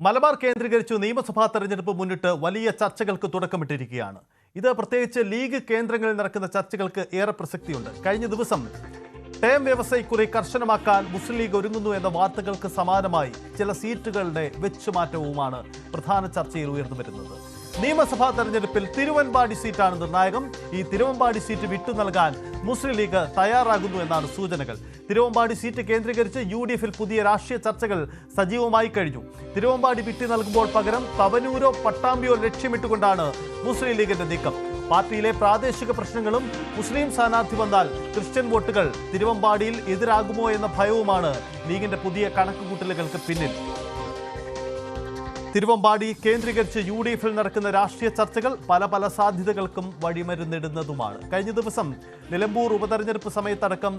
മലബാർ കേന്ദ്രീകരിച്ച് നിയമസഭാ തെരഞ്ഞെടുപ്പ് മുന്നിട്ട് വലിയ ചർച്ചകൾക്ക് തുടക്കമിട്ടിരിക്കുകയാണ്. ഇത് പ്രത്യേകിച്ച് ലീഗ് കേന്ദ്രങ്ങളിൽ നടക്കുന്ന ചർച്ചകൾക്ക് ഏറെ പ്രസക്തിയുണ്ട്. കഴിഞ്ഞ ദിവസം ടേം വ്യവസ്ഥയെക്കുറി കർശനമാക്കാൻ മുസ്ലിം ലീഗ് ഒരുങ്ങുന്നു എന്ന വാർത്തകൾക്ക് സമാനമായി ചില സീറ്റുകളുടെ വെച്ചുമാറ്റവുമാണ് പ്രധാന ചർച്ചയിൽ ഉയർന്നു വരുന്നത്. നിയമസഭാ തെരഞ്ഞെടുപ്പിൽ തിരുവമ്പാടി സീറ്റാണ് നിർണായകം. ഈ തിരുവമ്പാടി സീറ്റ് വിട്ടു നൽകാൻ മുസ്ലിം ലീഗ് തയ്യാറാകുന്നു എന്നാണ് സൂചനകൾ. തിരുവമ്പാടി സീറ്റ് കേന്ദ്രീകരിച്ച് UDF-ൽ പുതിയ രാഷ്ട്രീയ ചർച്ചകൾ സജീവമായി കഴിഞ്ഞു. തിരുവമ്പാടി വിട്ടു നൽകുമ്പോൾ പകരം തവനൂരോ പട്ടാമ്പിയോ ലക്ഷ്യമിട്ടുകൊണ്ടാണ് മുസ്ലിം ലീഗിന്റെ നീക്കം. പാർട്ടിയിലെ പ്രാദേശിക പ്രശ്നങ്ങളും മുസ്ലിം സ്ഥാനാർത്ഥി വന്നാൽ ക്രിസ്ത്യൻ വോട്ടുകൾ തിരുവമ്പാടിയിൽ എതിരാകുമോ എന്ന ഭയവുമാണ് ലീഗിന്റെ പുതിയ കണക്കുകൂട്ടലുകൾക്ക് പിന്നിൽ. തിരുവമ്പാടി കേന്ദ്രീകരിച്ച് UDF-ൽ നടക്കുന്ന രാഷ്ട്രീയ ചർച്ചകൾ പല സാധ്യതകൾക്കും വഴിമരുന്നിടുന്നതുമാണ്. കഴിഞ്ഞ ദിവസം നിലമ്പൂർ ഉപതെരഞ്ഞെടുപ്പ് സമയത്തടക്കം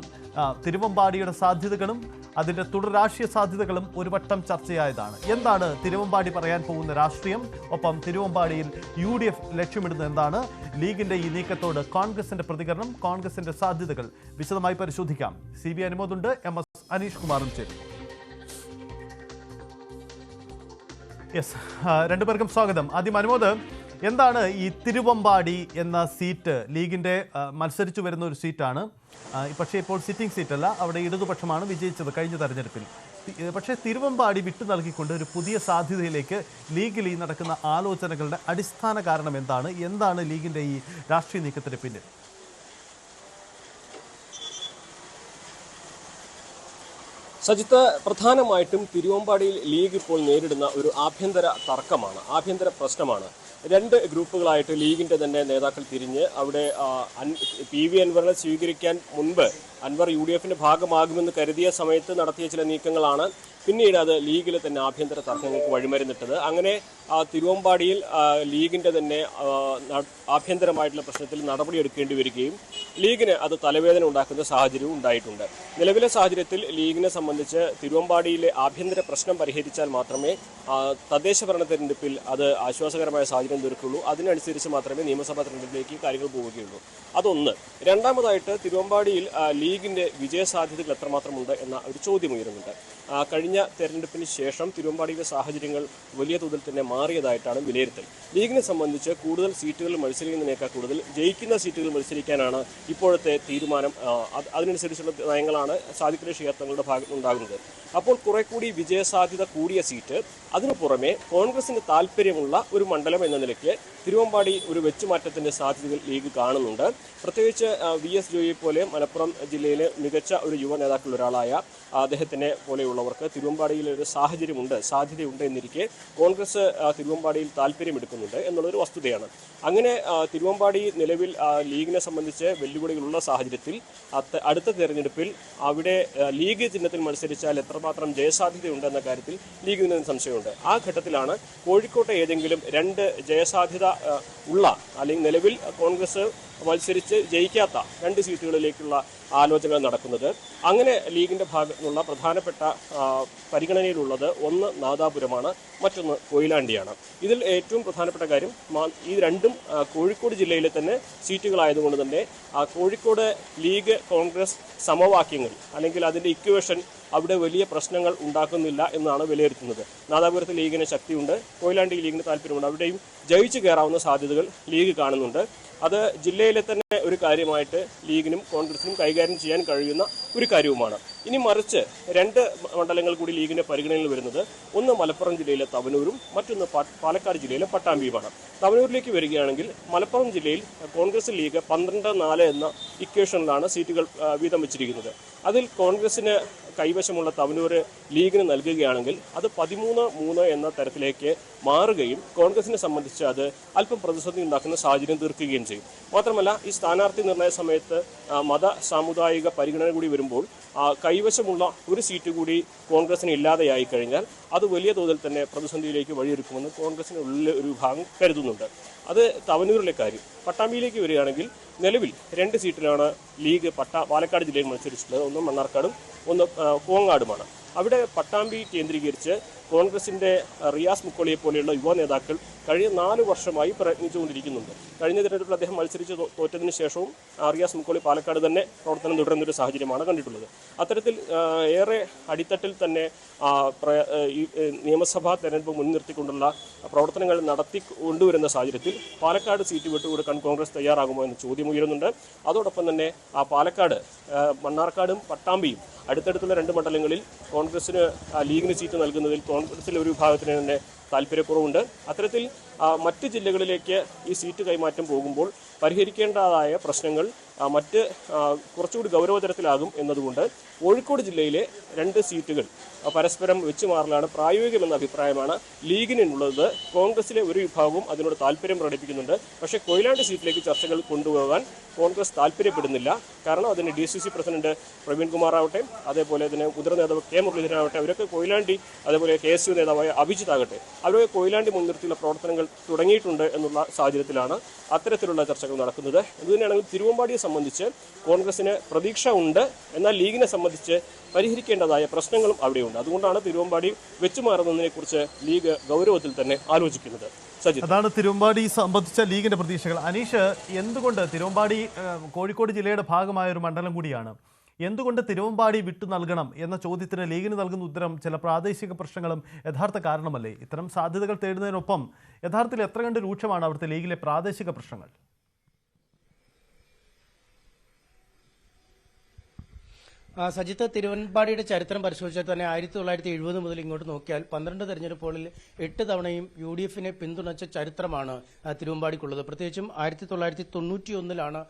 തിരുവമ്പാടിയുടെ സാധ്യതകളും അതിൻ്റെ തുടർ രാഷ്ട്രീയ സാധ്യതകളും ഒരു വട്ടം ചർച്ചയായതാണ്. എന്താണ് തിരുവമ്പാടി പറയാൻ പോകുന്ന രാഷ്ട്രീയം? ഒപ്പം തിരുവമ്പാടിയിൽ UDF ലക്ഷ്യമിടുന്നത് എന്താണ്? ലീഗിന്റെ ഈ നീക്കത്തോട് കോൺഗ്രസിന്റെ പ്രതികരണം, കോൺഗ്രസിന്റെ സാധ്യതകൾ വിശദമായി പരിശോധിക്കാം. CB അനുമോദുണ്ട്, MS അനീഷ് കുമാറും ചേരും. രണ്ടുപേർക്കും സ്വാഗതം. ആദ്യം അനുമോദ്, എന്താണ് ഈ തിരുവമ്പാടി എന്ന സീറ്റ്? ലീഗിന്റെ മത്സരിച്ചു വരുന്ന ഒരു സീറ്റാണ്, പക്ഷേ ഇപ്പോൾ സിറ്റിംഗ് സീറ്റല്ല, അവിടെ ഇടതുപക്ഷമാണ് വിജയിച്ചത് കഴിഞ്ഞ തെരഞ്ഞെടുപ്പിൽ. പക്ഷേ തിരുവമ്പാടി വിട്ടു നൽകിക്കൊണ്ട് ഒരു പുതിയ സാധ്യതയിലേക്ക് ലീഗിൽ ഈ നടക്കുന്ന ആലോചനകളുടെ അടിസ്ഥാന കാരണം എന്താണ് ലീഗിന്റെ ഈ രാഷ്ട്രീയ നീക്കത്തിന് പിന്നിൽ? സജിത്ത്, പ്രധാനമായിട്ടും തിരുവമ്പാടിയിൽ ലീഗ് ഇപ്പോൾ നേരിടുന്ന ഒരു ആഭ്യന്തര തർക്കമാണ്, ആഭ്യന്തര പ്രശ്നമാണ്. രണ്ട് ഗ്രൂപ്പുകളായിട്ട് ലീഗിന്റെ തന്നെ നേതാക്കൾ തിരിഞ്ഞ് അവിടെ PV അൻവറിനെ സ്വീകരിക്കാൻ മുൻപ് അൻവർ UDF-ന്റെ ഭാഗമാകുമെന്ന് കരുതിയ സമയത്ത് നടത്തിയ ചില നീക്കങ്ങളാണ് പിന്നീട് അത് ലീഗിലെ തന്നെ ആഭ്യന്തര തർക്കങ്ങൾക്ക് വഴിമരുന്നിട്ടത്. അങ്ങനെ തിരുവമ്പാടിയിൽ ലീഗിന്റെ തന്നെ ആഭ്യന്തരമായിട്ടുള്ള പ്രശ്നത്തിൽ നടപടിയെടുക്കേണ്ടി വരികയും ലീഗിന് അത് തലവേദന ഉണ്ടാക്കുന്ന സാഹചര്യവും ഉണ്ടായിട്ടുണ്ട്. നിലവിലെ സാഹചര്യത്തിൽ ലീഗിനെ സംബന്ധിച്ച് തിരുവമ്പാടിയിലെ ആഭ്യന്തര പ്രശ്നം പരിഹരിച്ചാൽ മാത്രമേ തദ്ദേശ ഭരണ തെരഞ്ഞെടുപ്പിൽ അത് ആശ്വാസകരമായ സാഹചര്യം തീർക്കുള്ളൂ. അതിനനുസരിച്ച് മാത്രമേ നിയമസഭാ തെരഞ്ഞെടുപ്പിലേക്ക് കാര്യങ്ങൾ പോവുകയുള്ളൂ. അതൊന്ന്. രണ്ടാമതായിട്ട് തിരുവമ്പാടിയിൽ ലീഗിന്റെ വിജയസാധ്യതകൾ എത്രമാത്രമുണ്ട് എന്ന ഒരു ചോദ്യം ഉയരുന്നുണ്ട്. കഴിഞ്ഞ തെരഞ്ഞെടുപ്പിന് ശേഷം തിരുവമ്പാടിയിലെ സാഹചര്യങ്ങൾ വലിയ തോതിൽ തന്നെ മാറിയതായിട്ടാണ് വിലയിരുത്തൽ. ലീഗിനെ സംബന്ധിച്ച് കൂടുതൽ സീറ്റുകൾ മത്സരിക്കുന്നതിനേക്കാൾ കൂടുതൽ ജയിക്കുന്ന സീറ്റുകൾ മത്സരിക്കാനാണ് ഇപ്പോഴത്തെ തീരുമാനം. അതിനനുസരിച്ചുള്ള നയങ്ങളാണ് സാദിഖ് അലി ശിഹാബ് തങ്ങളുടെ ഭാഗത്തുനിന്നുണ്ടാകുന്നത്. അപ്പോൾ കുറെ കൂടി വിജയസാധ്യത കൂടിയ സീറ്റ്, അതിനു പുറമെ കോൺഗ്രസിന് താല്പര്യമുള്ള ഒരു മണ്ഡലം എന്ന നിലയ്ക്ക് തിരുവമ്പാടി ഒരു വെച്ചുമാറ്റത്തിന്റെ സാധ്യതകൾ ലീഗ് കാണുന്നുണ്ട്. പ്രത്യേകിച്ച് VS ജോയിയെ പോലെ മലപ്പുറം ജില്ലയിലെ മികച്ച ഒരു യുവ നേതാക്കളിൽ ഒരാളായ അദ്ദേഹത്തിനെ പോലെയുള്ളവർക്ക് തിരുവമ്പാടിയിൽ ഒരു സാധ്യതയുണ്ട് എന്നിരിക്കെ കോൺഗ്രസ് തിരുവമ്പാടിയിൽ താല്പര്യമെടുക്കുന്നുണ്ട് എന്നുള്ളൊരു വസ്തുതയാണ്. അങ്ങനെ തിരുവമ്പാടി നിലവിൽ ലീഗിനെ സംബന്ധിച്ച് വെല്ലുവിളികളുള്ള സാഹചര്യത്തിൽ അടുത്ത തെരഞ്ഞെടുപ്പിൽ അവിടെ ലീഗ് ചിഹ്നത്തിൽ മത്സരിച്ചാൽ എത്രമാത്രം ജയസാധ്യതയുണ്ടെന്ന കാര്യത്തിൽ ലീഗിന് സംശയമുണ്ട്. ആ ഘട്ടത്തിലാണ് കോഴിക്കോട്ടെ ഏതെങ്കിലും രണ്ട് ജയസാധ്യത ഉള്ള അല്ലെങ്കിൽ നിലവിൽ കോൺഗ്രസ് മത്സരിച്ച് ജയിക്കാത്ത രണ്ട് സീറ്റുകളിലേക്കുള്ള ആലോചനകൾ നടക്കുന്നത്. അങ്ങനെ ലീഗിന്റെ ഭാഗത്തുനിന്നുള്ള പ്രധാനപ്പെട്ട പരിഗണനയിലുള്ളത് ഒന്ന് നാദാപുരമാണ്, മറ്റൊന്ന് കൊയിലാണ്ടിയാണ്. ഇതിൽ ഏറ്റവും പ്രധാനപ്പെട്ട കാര്യം ഈ രണ്ടും കോഴിക്കോട് ജില്ലയിലെ തന്നെ സീറ്റുകളായതുകൊണ്ട് തന്നെ കോഴിക്കോട് ലീഗ് കോൺഗ്രസ് സമവാക്യങ്ങൾ അല്ലെങ്കിൽ അതിൻ്റെ ഇക്വേഷൻ അവിടെ വലിയ പ്രശ്നങ്ങൾ ഉണ്ടാക്കുന്നില്ല എന്നാണ് വിലയിരുത്തുന്നത്. നാദാപുരത്ത് ലീഗിന് ശക്തിയുണ്ട്, കൊയിലാണ്ടി ലീഗിന് താല്പര്യമുണ്ട്. അവിടെയും ജയിച്ചു കയറാവുന്ന സാധ്യതകൾ ലീഗ് കാണുന്നുണ്ട്. അത് ജില്ലയിലെ തന്നെ ഒരു കാര്യമായിട്ട് ലീഗിനും കോൺഗ്രസിനും കൈകാര്യം ചെയ്യാൻ കഴിയുന്ന ഒരു കാര്യവുമാണ്. ഇനി മറിച്ച് രണ്ട് മണ്ഡലങ്ങൾ കൂടി ലീഗിന്റെ പരിഗണനയിൽ വരുന്നത്, ഒന്ന് മലപ്പുറം ജില്ലയിലെ തവനൂരും മറ്റൊന്ന് പാലക്കാട് ജില്ലയിലെ പട്ടാമ്പിയുമാണ്. തവനൂരിലേക്ക് വരികയാണെങ്കിൽ മലപ്പുറം ജില്ലയിൽ കോൺഗ്രസ് ലീഗ് 12-4 എന്ന ഇക്വേഷനിലാണ് സീറ്റുകൾ വീതം വെച്ചിരിക്കുന്നത്. അതിൽ കോൺഗ്രസിന് കൈവശമുള്ള തവനൂർ ലീഗിന് നൽകുകയാണെങ്കിൽ അത് 13-3 എന്ന തരത്തിലേക്ക് മാറുകയും കോൺഗ്രസിനെ സംബന്ധിച്ച് അത് അല്പം പ്രതിസന്ധി ഉണ്ടാക്കുന്ന സാഹചര്യം തീർക്കുകയും ചെയ്യും. മാത്രമല്ല, ഈ സ്ഥാനാർത്ഥി നിർണയ സമയത്ത് മത സാമുദായിക പരിഗണന കൂടി വരുമ്പോൾ കൈവശമുള്ള ഒരു സീറ്റ് കൂടി കോൺഗ്രസിന് ഇല്ലാതെയായി കഴിഞ്ഞാൽ അത് വലിയ തോതിൽ തന്നെ പ്രതിസന്ധിയിലേക്ക് വഴിയൊരുക്കുമെന്ന് കോൺഗ്രസിന് ഉള്ളിലെ ഒരു വിഭാഗം കരുതുന്നുണ്ട്. അത് തവനൂരിലെ കാര്യം. പട്ടാമ്പിയിലേക്ക് വരികയാണെങ്കിൽ നിലവിൽ 2 സീറ്റിലാണ് ലീഗ് പാലക്കാട് ജില്ലയിൽ മത്സരിച്ചിട്ടുള്ളത്. ഒന്ന് മണ്ണാർക്കാടും ഒന്ന് കോങ്ങാടുമാണ്. അവിടെ പട്ടാമ്പി കേന്ദ്രീകരിച്ച് കോൺഗ്രസിന്റെ റിയാസ് മുക്കോളിയെ പോലെയുള്ള യുവ നേതാക്കൾ കഴിഞ്ഞ 4 വർഷമായി പ്രയത്നിച്ചുകൊണ്ടിരിക്കുന്നുണ്ട്. കഴിഞ്ഞ തിരഞ്ഞെടുപ്പിൽ അദ്ദേഹം മത്സരിച്ച് തോറ്റതിന് ശേഷവും റിയാസ് മുക്കോളി പാലക്കാട് തന്നെ പ്രവർത്തനം തുടരുന്നൊരു സാഹചര്യമാണ് കണ്ടിട്ടുള്ളത്. അത്തരത്തിൽ ഏറെ അടിത്തട്ടിൽ തന്നെ ഈ നിയമസഭാ തെരഞ്ഞെടുപ്പ് മുൻനിർത്തിക്കൊണ്ടുള്ള പ്രവർത്തനങ്ങൾ നടത്തി കൊണ്ടുവരുന്ന സാഹചര്യത്തിൽ പാലക്കാട് സീറ്റ് വിട്ടുകൊടുക്കാൻ കോൺഗ്രസ് തയ്യാറാകുമോ എന്ന ചോദ്യം ഉയരുന്നുണ്ട്. അതോടൊപ്പം തന്നെ പാലക്കാട് മണ്ണാർക്കാടും പട്ടാമ്പിയും അടുത്തടുത്തുള്ള 2 മണ്ഡലങ്ങളിൽ കോൺഗ്രസിന് ലീഗിന് സീറ്റ് നൽകുന്നതിൽ കോൺഗ്രസിലെ ഒരു വിഭാഗത്തിന് തന്നെ താല്പര്യക്കുറവുണ്ട്. അത്തരത്തിൽ മറ്റ് ജില്ലകളിലേക്ക് ഈ സീറ്റ് കൈമാറ്റം പോകുമ്പോൾ പരിഹരിക്കേണ്ടതായ പ്രശ്നങ്ങൾ മറ്റ് കുറച്ചുകൂടി ഗൗരവതരത്തിലാകും എന്നതുകൊണ്ട് കോഴിക്കോട് ജില്ലയിലെ 2 സീറ്റുകൾ പരസ്പരം വെച്ചുമാറലാണ് പ്രായോഗികമെന്ന അഭിപ്രായമാണ് ലീഗിനുള്ളത്. കോൺഗ്രസിലെ ഒരു വിഭാഗവും അതിനോട് താല്പര്യം പ്രകടിപ്പിക്കുന്നുണ്ട്. പക്ഷേ കൊയിലാണ്ടി സീറ്റിലേക്ക് ചർച്ചകൾ കൊണ്ടുപോകാൻ കോൺഗ്രസ് താല്പര്യപ്പെടുന്നില്ല. കാരണം അതിന് DCC പ്രസിഡന്റ് പ്രവീൺ കുമാർ ആവട്ടെ, അതേപോലെ തന്നെ മുതിർന്ന നേതാവ് K മുരളീധരനാവട്ടെ, അവരൊക്കെ കൊയിലാണ്ടി, അതേപോലെ KSU നേതാവായ അഭിജിത്ത് ആകട്ടെ, അവരൊക്കെ കൊയിലാണ്ടി മുൻനിർത്തിയുള്ള പ്രവർത്തനങ്ങൾ തുടങ്ങിയിട്ടുണ്ട് എന്നുള്ള സാഹചര്യത്തിലാണ് അത്തരത്തിലുള്ള ചർച്ചകൾ നടക്കുന്നത്. ഇതുതന്നെയാണെങ്കിൽ തിരുവമ്പാടിയെ സംബന്ധിച്ച് കോൺഗ്രസിന് പ്രതീക്ഷ ഉണ്ട്, എന്നാൽ ലീഗിനെ സംബന്ധിച്ച് പരിഹരിക്കേണ്ടതായ പ്രശ്നങ്ങളും അവിടെയുണ്ട്. അതുകൊണ്ടാണ് തിരുവമ്പാടി വെച്ചുമാറുന്നതിനെക്കുറിച്ച് ലീഗ് ഗൗരവത്തിൽ തന്നെ ആലോചിക്കുന്നത്. അതാണ് തിരുവമ്പാടി സംബന്ധിച്ച ലീഗിന്റെ പ്രതീക്ഷകൾ. അനീഷ്, എന്തുകൊണ്ട് തിരുവമ്പാടി കോഴിക്കോട് ജില്ലയുടെ ഭാഗമായ ഒരു മണ്ഡലം കൂടിയാണ്, എന്തുകൊണ്ട് തിരുവമ്പാടി വിട്ടു നൽകണം എന്ന ചോദ്യത്തിന് ലീഗിന് നൽകുന്ന ഉത്തരം ചില പ്രാദേശിക പ്രശ്നങ്ങളും യഥാർത്ഥ കാരണമല്ലേ? ഇത്തരം സാധ്യതകൾ തേടുന്നതിനൊപ്പം യഥാർത്ഥത്തിൽ എത്ര കണ്ട് രൂക്ഷമാണ് അവിടുത്തെ ലീഗിലെ പ്രാദേശിക പ്രശ്നങ്ങൾ? സജിത്ത്, തിരുവമ്പാടിയുടെ ചരിത്രം പരിശോധിച്ചാൽ തന്നെ 1970 മുതൽ ഇങ്ങോട്ട് നോക്കിയാൽ 12 തെരഞ്ഞെടുപ്പുകളിൽ 8 തവണയും UDF-നെ പിന്തുണച്ച ചരിത്രമാണ് തിരുവമ്പാടിക്കുള്ളത്. പ്രത്യേകിച്ചും 1991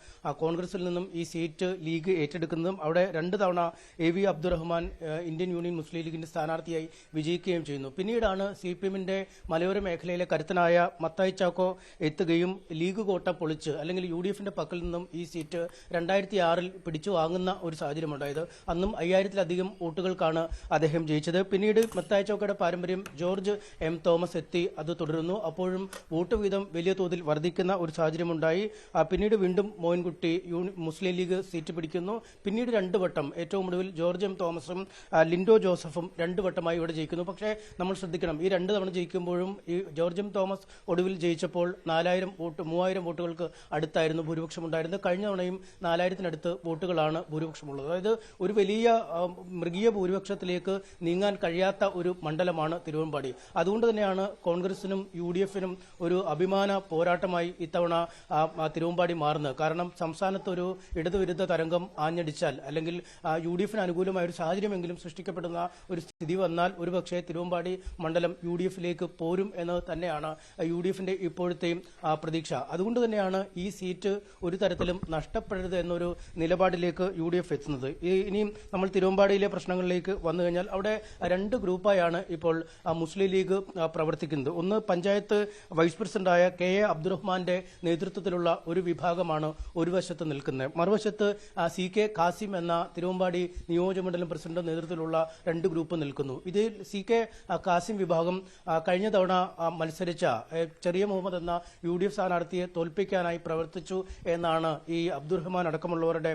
കോൺഗ്രസിൽ നിന്നും ഈ സീറ്റ് ലീഗ് ഏറ്റെടുക്കുന്നതും അവിടെ 2 തവണ AV അബ്ദുറഹ്മാൻ ഇന്ത്യൻ യൂണിയൻ മുസ്ലിം ലീഗിന്റെ സ്ഥാനാർത്ഥിയായി വിജയിക്കുകയും ചെയ്യുന്നു. പിന്നീടാണ് CPM-ന്റെ മലയോര മേഖലയിലെ കരുത്തനായ മത്തായി ചാക്കോ എത്തുകയും ലീഗ് കോട്ട പൊളിച്ച് അല്ലെങ്കിൽ UDF-ന്റെ പക്കൽ നിന്നും ഈ സീറ്റ് 2006-ൽ പിടിച്ചു വാങ്ങുന്ന ഒരു സാഹചര്യമുണ്ടായത്. അന്നും 5000-ലധികം വോട്ടുകൾക്കാണ് അദ്ദേഹം ജയിച്ചത്. പിന്നീട് മത്തായി ചാക്കോയുടെ പാരമ്പര്യം ജോർജ് M. തോമസ് എത്തി അത് തുടരുന്നു. അപ്പോഴും വോട്ട് വീതം വലിയ തോതിൽ വർദ്ധിക്കുന്ന ഒരു സാഹചര്യമുണ്ടായി. പിന്നീട് വീണ്ടും മോയിൻകുട്ടി മുസ്ലിം ലീഗ് സീറ്റ് പിടിക്കുന്നു. പിന്നീട് 2 വട്ടം, ഏറ്റവും ഒടുവിൽ ജോർജ് M. തോമസും ലിൻഡോ ജോസഫും 2 വട്ടമായി ഇവിടെ ജയിക്കുന്നു. പക്ഷേ നമ്മൾ ശ്രദ്ധിക്കണം, ഈ 2 തവണ ജയിക്കുമ്പോഴും ഈ ജോർജ് M. തോമസ് ഒടുവിൽ ജയിച്ചപ്പോൾ 3000 വോട്ടുകൾക്ക് അടുത്തായിരുന്നു ഭൂരിപക്ഷം ഉണ്ടായിരുന്നത്. കഴിഞ്ഞ തവണയും 4000-നടുത്ത് വോട്ടുകളാണ് ഭൂരിപക്ഷമുള്ളത്. അതായത് ഒരു വലിയ മൃഗീയ ഭൂരിപക്ഷത്തിലേക്ക് നീങ്ങാൻ കഴിയാത്ത ഒരു മണ്ഡലമാണ് തിരുവമ്പാടി. അതുകൊണ്ട് തന്നെയാണ് കോൺഗ്രസിനും UDF-നും ഒരു അഭിമാന പോരാട്ടമായി ഇത്തവണ തിരുവമ്പാടി മാറുന്നത്. കാരണം സംസ്ഥാനത്ത് ഒരു ഇടതുവിരുദ്ധ തരംഗം ആഞ്ഞടിച്ചാൽ അല്ലെങ്കിൽ UDF-ന് അനുകൂലമായ ഒരു സാഹചര്യമെങ്കിലും സൃഷ്ടിക്കപ്പെടുന്ന ഒരു സ്ഥിതി വന്നാൽ ഒരുപക്ഷെ തിരുവമ്പാടി മണ്ഡലം UDF-ലേക്ക് പോരും എന്ന് തന്നെയാണ് UDF-ന്റെ ഇപ്പോഴത്തെയും പ്രതീക്ഷ. അതുകൊണ്ട് തന്നെയാണ് ഈ സീറ്റ് ഒരു തരത്തിലും നഷ്ടപ്പെടരുത് എന്നൊരു നിലപാടിലേക്ക് UDF എത്തുന്നത്. ഇനിയും നമ്മൾ തിരുവമ്പാടിയിലെ പ്രശ്നങ്ങളിലേക്ക് വന്നു കഴിഞ്ഞാൽ അവിടെ 2 ഗ്രൂപ്പായാണ് ഇപ്പോൾ മുസ്ലിം ലീഗ് പ്രവർത്തിക്കുന്നത്. ഒന്ന് പഞ്ചായത്ത് വൈസ് പ്രസിഡന്റായ KA അബ്ദുറഹ്മാന്റെ നേതൃത്വത്തിലുള്ള ഒരു വിഭാഗമാണ് ഒരു വശത്ത് നിൽക്കുന്നത്. മറുവശത്ത് CK കാസിം എന്ന തിരുവമ്പാടി നിയോജകമണ്ഡലം പ്രസിഡന്റ് നേതൃത്വത്തിലുള്ള 2 ഗ്രൂപ്പ് നിൽക്കുന്നു. ഇതിൽ CK കാസിം വിഭാഗം കഴിഞ്ഞ തവണ മത്സരിച്ച ചെറിയ മുഹമ്മദ് എന്ന UDF സ്ഥാനാർത്ഥിയെ തോൽപ്പിക്കാനായി പ്രവർത്തിച്ചു എന്നാണ് ഈ അബ്ദുറഹ്മാൻ അടക്കമുള്ളവരുടെ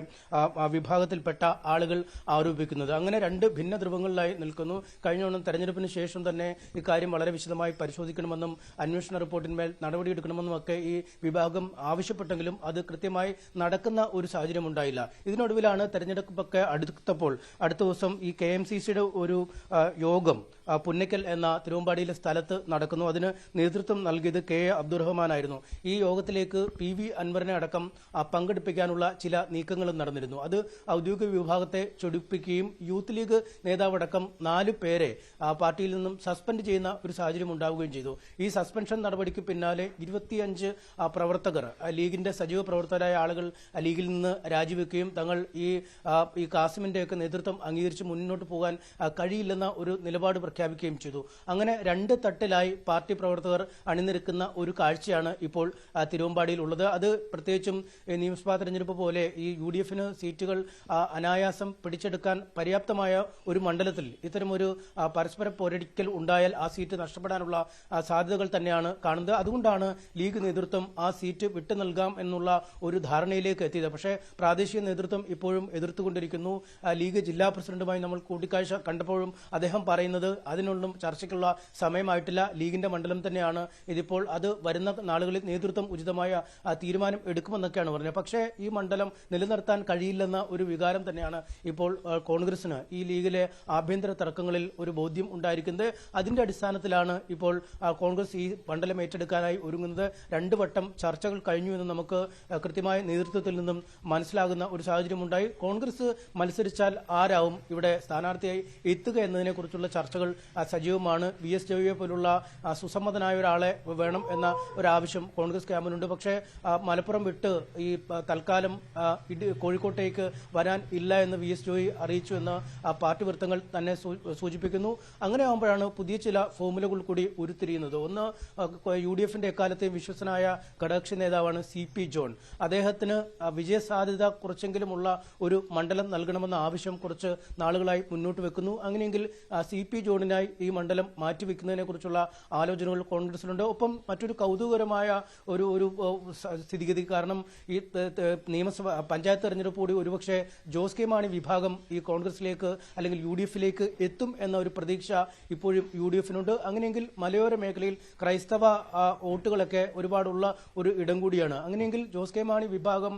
വിഭാഗത്തിൽപ്പെട്ട ആളുകൾ ആരോപിക്കുന്നത്. അങ്ങനെ 2 ഭിന്ന ധ്രുവങ്ങളിലായി നിൽക്കുന്നു. കഴിഞ്ഞ തെരഞ്ഞെടുപ്പിന് ശേഷം തന്നെ ഇക്കാര്യം വളരെ വിശദമായി പരിശോധിക്കണമെന്നും അന്വേഷണ റിപ്പോർട്ടിന്മേൽ നടപടിയെടുക്കണമെന്നും ഒക്കെ ഈ വിഭാഗം ആവശ്യപ്പെട്ടെങ്കിലും അത് കൃത്യമായി നടക്കുന്ന ഒരു സാഹചര്യം ഉണ്ടായില്ല. ഇതിനൊടുവിലാണ് തെരഞ്ഞെടുപ്പൊക്കെ അടുത്തപ്പോൾ അടുത്ത ദിവസം ഈ KMCC-യുടെ ഒരു യോഗം പുന്നക്കൽ എന്ന തിരുവമ്പാടിയിലെ സ്ഥലത്ത് നടക്കുന്നു. അതിന് നേതൃത്വം നൽകിയത് KA അബ്ദുറഹ്മാനായിരുന്നു. ഈ യോഗത്തിലേക്ക് PV അൻവറിനെ അടക്കം പങ്കെടുപ്പിക്കാനുള്ള ചില നീക്കങ്ങളും നടന്നിരുന്നു. അത് ഔദ്യോഗിക വിഭാഗത്തെ ചൊടിപ്പിക്കുകയും യൂത്ത് ലീഗ് നേതാവടക്കം 4 പേരെ പാർട്ടിയിൽ നിന്നും സസ്പെൻഡ് ചെയ്യുന്ന ഒരു സാഹചര്യം ഉണ്ടാവുകയും ചെയ്തു. ഈ സസ്പെൻഷൻ നടപടിക്ക് പിന്നാലെ 25 പ്രവർത്തകർ, ലീഗിന്റെ സജീവ പ്രവർത്തകരായ ആളുകൾ ലീഗിൽ നിന്ന് രാജിവെക്കുകയും തങ്ങൾ ഈ കാസിമിന്റെയൊക്കെ നേതൃത്വം അംഗീകരിച്ച് മുന്നോട്ട് പോകാൻ കഴിയില്ലെന്ന ഒരു നിലപാട് പ്രഖ്യാപിക്കുകയും ചെയ്തു. അങ്ങനെ 2 തട്ടിലായി പാർട്ടി പ്രവർത്തകർ അണിനിരക്കുന്ന ഒരു കാഴ്ചയാണ് ഇപ്പോൾ തിരുവമ്പാടിയിൽ ഉള്ളത്. അത് പ്രത്യേകിച്ചും നിയമസഭാ തെരഞ്ഞെടുപ്പ് പോലെ ഈ UDF-ന് സീറ്റുകൾ അനായാസം ഭൂരിപക്ഷം പിടിച്ചെടുക്കാൻ പര്യാപ്തമായ ഒരു മണ്ഡലത്തിൽ ഇത്തരമൊരു പരസ്പര പോരടിക്കൽ ഉണ്ടായാൽ ആ സീറ്റ് നഷ്ടപ്പെടാനുള്ള സാധ്യതകൾ തന്നെയാണ് കാണുന്നത്. അതുകൊണ്ടാണ് ലീഗ് നേതൃത്വം ആ സീറ്റ് വിട്ടു നൽകാം എന്നുള്ള ഒരു ധാരണയിലേക്ക് എത്തിയത്. പക്ഷേ പ്രാദേശിക നേതൃത്വം ഇപ്പോഴും എതിർത്തുകൊണ്ടിരിക്കുന്നു. ലീഗ് ജില്ലാ പ്രസിഡന്റുമായി നമ്മൾ കൂടിക്കാഴ്ച കണ്ടപ്പോഴും അദ്ദേഹം പറയുന്നത് അതിനൊന്നും ചർച്ചയ്ക്കുള്ള സമയമായിട്ടില്ല, ലീഗിന്റെ മണ്ഡലം തന്നെയാണ് ഇതിപ്പോൾ, അത് വരുന്ന നാളുകളിൽ നേതൃത്വം ഉചിതമായ തീരുമാനം എടുക്കുമെന്നൊക്കെയാണ് പറഞ്ഞത്. പക്ഷേ ഈ മണ്ഡലം നിലനിർത്താൻ കഴിയില്ലെന്ന ഒരു വികാരം തന്നെയാണ് ഇപ്പോൾ കോൺഗ്രസിന് ഈ ലീഗിലെ ആഭ്യന്തര തർക്കങ്ങളിൽ ഒരു ബോധ്യം ഉണ്ടായിരിക്കുന്നത്. അതിന്റെ അടിസ്ഥാനത്തിലാണ് ഇപ്പോൾ കോൺഗ്രസ് ഈ മണ്ഡലം ഏറ്റെടുക്കാനായി ഒരുങ്ങുന്നത്. 2 വട്ടം ചർച്ചകൾ കഴിഞ്ഞു എന്ന് നമുക്ക് കൃത്യമായ നേതൃത്വത്തിൽ നിന്നും മനസ്സിലാകുന്ന ഒരു സാഹചര്യമുണ്ടായി. കോൺഗ്രസ് മത്സരിച്ചാൽ ആരാവും ഇവിടെ സ്ഥാനാർത്ഥിയായി എത്തുക എന്നതിനെക്കുറിച്ചുള്ള ചർച്ചകൾ സജീവമാണ്. VS ജോയിയെ പോലുള്ള സുസമ്മതനായ ഒരാളെ വേണം എന്ന ഒരാവശ്യം കോൺഗ്രസ് ക്യാമ്പിനുണ്ട്. പക്ഷേ മലപ്പുറം വിട്ട് ഈ തൽക്കാലം കോഴിക്കോട്ടേക്ക് വരാൻ ഇല്ല എന്ന് VS ജോയി അറിയിച്ചു എന്ന് പാർട്ടി വൃത്തങ്ങൾ തന്നെ സൂചിപ്പിക്കുന്നു. അങ്ങനെ ആകുമ്പോഴാണ് പുതിയ ചില ഫോർമുലകൾ കൂടി ഉരുത്തിരിയുന്നത്. ഒന്ന്, UDFന്റെ എക്കാലത്തെയും വിശ്വസനായ ഘടകകക്ഷി നേതാവാണ് CP ജോൺ. അദ്ദേഹത്തിന് വിജയസാധ്യത കുറച്ചെങ്കിലുമുള്ള ഒരു മണ്ഡലം നൽകണമെന്ന ആവശ്യം കുറച്ച് നാളുകളായി മുന്നോട്ട് വെക്കുന്നു. അങ്ങനെയെങ്കിൽ CP ജോണിനായി ഈ മണ്ഡലം മാറ്റിവെക്കുന്നതിനെ കുറിച്ചുള്ള ആലോചനകൾ കോൺഗ്രസിലുണ്ട്. ഒപ്പം മറ്റൊരു കൗതുകകരമായ ഒരു സ്ഥിതിഗതി, കാരണം ഈ നിയമസഭ പഞ്ചായത്ത് തെരഞ്ഞെടുപ്പ് കൂടി ഒരുപക്ഷെ ജോസ് കെ മാണി വിഭാഗം ഈ കോൺഗ്രസിലേക്ക് അല്ലെങ്കിൽ UDFിലേക്ക് എത്തും എന്ന ഒരു പ്രതീക്ഷ ഇപ്പോഴും UDFിനുണ്ട്. അങ്ങനെയെങ്കിൽ മലയോര മേഖലയിൽ ക്രൈസ്തവ വോട്ടുകളൊക്കെ ഒരുപാടുള്ള ഒരു ഇടം കൂടിയാണ്. അങ്ങനെയെങ്കിൽ ജോസ് കെ മാണി വിഭാഗം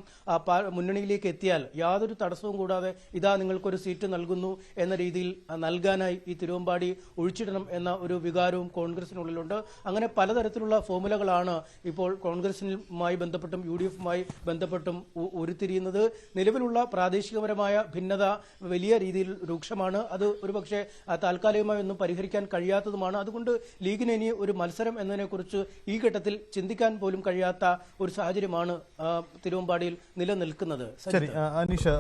മുന്നണിയിലേക്ക് എത്തിയാൽ യാതൊരു തടസ്സവും കൂടാതെ ഇതാ നിങ്ങൾക്കൊരു സീറ്റ് നൽകുന്നു എന്ന രീതിയിൽ നൽകാനായി ഈ തിരുവമ്പാടി ഒഴിച്ചിടണം എന്ന ഒരു വികാരവും കോൺഗ്രസിനുള്ളിലുണ്ട്. അങ്ങനെ പലതരത്തിലുള്ള ഫോർമുലകളാണ് ഇപ്പോൾ കോൺഗ്രസുമായി ബന്ധപ്പെട്ടും UDFുമായി ബന്ധപ്പെട്ടും ഉരുത്തിരിയുന്നത്. നിലവിലുള്ള പ്രാദേശികപരമായ ഭിന്നത വലിയ രീതിയിൽ രൂക്ഷമാണ്. അത് ഒരുപക്ഷെ താൽക്കാലികമായി ഒന്നും പരിഹരിക്കാൻ കഴിയാത്തതുമാണ്. അതുകൊണ്ട് ലീഗിന് ഇനി ഒരു മത്സരം എന്നതിനെക്കുറിച്ച് ഈ ഘട്ടത്തിൽ ചിന്തിക്കാൻ പോലും കഴിയാത്ത ഒരു സാഹചര്യമാണ് തിരുവമ്പാടിയിൽ നിലനിൽക്കുന്നത്. ശരി, അനീഷ്